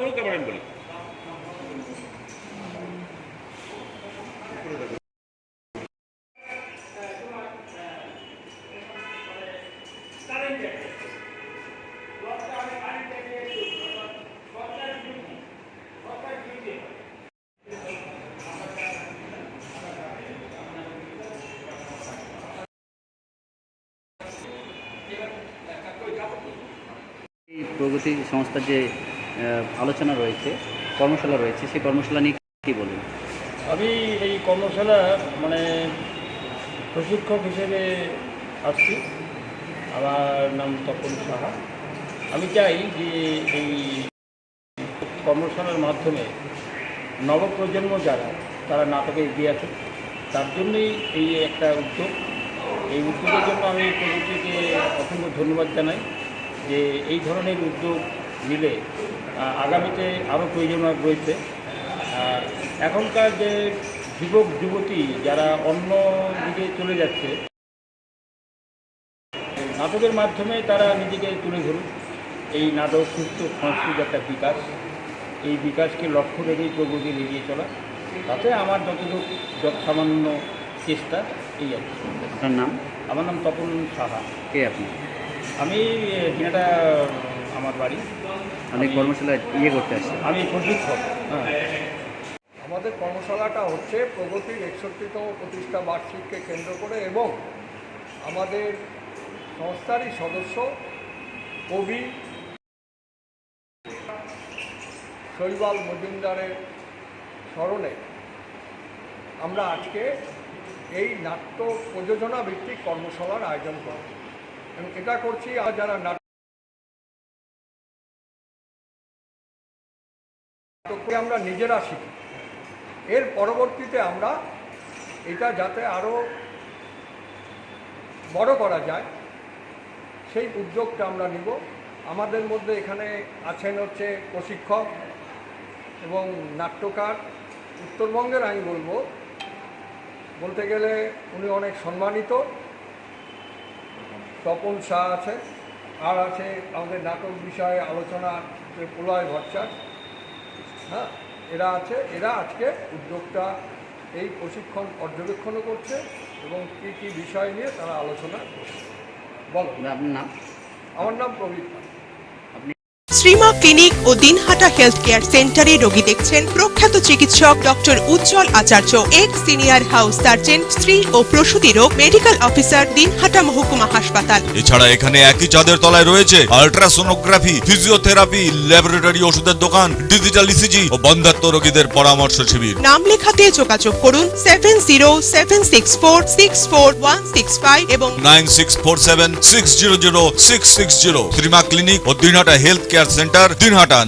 করুক, এবার আমি বলি। এই প্রগতি সংস্থার যে আলোচনা রয়েছে, কর্মশালা রয়েছে, সেই কর্মশালা নিয়ে কী বলুন? আমি এই কর্মশালা প্রশিক্ষক হিসেবে আসছি। আমার নাম তপন সাহা। আমি চাই যে এই কর্মশালার মাধ্যমে নবপ্রজন্ম যারা তারা নাটকে এগিয়ে আসে, তার জন্যই এই একটা উদ্যোগ। এই উদ্যোগের জন্য আমি প্রযুক্তিকে অসংখ্য ধন্যবাদ জানাই যে এই ধরনের উদ্যোগ নিলে আগামীতে আরও প্রয়োজন রয়েছে। এখনকার যে যুবক যুবতী যারা অন্য দিকে চলে যাচ্ছে, নাটকের মাধ্যমে তারা নিজেকে তুলে ধরুক। এই নাটক সুস্থ সংস্কৃতির একটা বিকাশ, এই বিকাশকে লক্ষ্য রেখেই প্রগতি এগিয়ে চলা, তাতে আমার যত সামান্য চেষ্টা এই আর কি। আপনার নাম? আমার নাম তপন সাহা। কে আপনি? আমি যেটা আমার বাড়ি। অনেক কর্মশালায় করতে আসছে। আমি প্রশিক্ষক। হ্যাঁ, আমাদের কর্মশালাটা হচ্ছে প্রগতির 61তম প্রতিষ্ঠা বার্ষিককে কেন্দ্র করে এবং আমাদের সংস্থারই সদস্য কবি শৈবাল মজুমদারের স্মরণে আমরা আজকে এই নাট্য প্রযোজনা ভিত্তিক কর্মশালার আয়োজন করছি এবং এটা করছি আর যারা নাটককে আমরা নিজেরা শিখি, এর পরবর্তীতে আমরা এটা যাতে আরও বড় করা যায় সেই উদ্যোগটা আমরা নিব। আমাদের মধ্যে এখানে আছেন হচ্ছে প্রশিক্ষক এবং নাট্যকার উত্তরবঙ্গের, আমি বলতে গেলে উনি অনেক সম্মানিত, তপন শাহ আছে, আর আছে আমাদের নাটক বিষয়ে আলোচনা প্রলয় ভট্টাচার্য। হ্যাঁ, এরা আছে, এরা আজকে উদ্যোগটা এই প্রশিক্ষণ পর্যবেক্ষণও করছে এবং কী কী বিষয় নিয়ে তারা আলোচনা করছে। বলো। আপনার নাম? আমার নাম প্রবীর পাল। শ্রীমা ক্লিনিক ও দিনহাটা হেলথ কেয়ার সেন্টারে রোগী দেখছেন প্রখ্যাত চিকিৎসক ডক্টর উজ্জ্বল আচার্য, এক্স সিনিয়র হাউস সার্জন, স্ত্রী ও প্রসূতি রোগ মেডিকেল অফিসার, দিনহাটা মহকুমা হাসপাতাল। এছাড়া এখানে একই চাঁদের তলায় রয়েছে আল্ট্রাসোনোগ্রাফি, ফিজিওথেরাপি, ল্যাবরেটরি, ওষুধের দোকান, ডিজিটাল ইসিজি ও বন্ধ্যাত্ব রোগীদের পরামর্শ শিবির। নাম লেখাতে যোগাযোগ করুন 7076464165 এবং 9647600660। শ্রীমা ক্লিনিক ও Dinhata health care centre, Dinhata.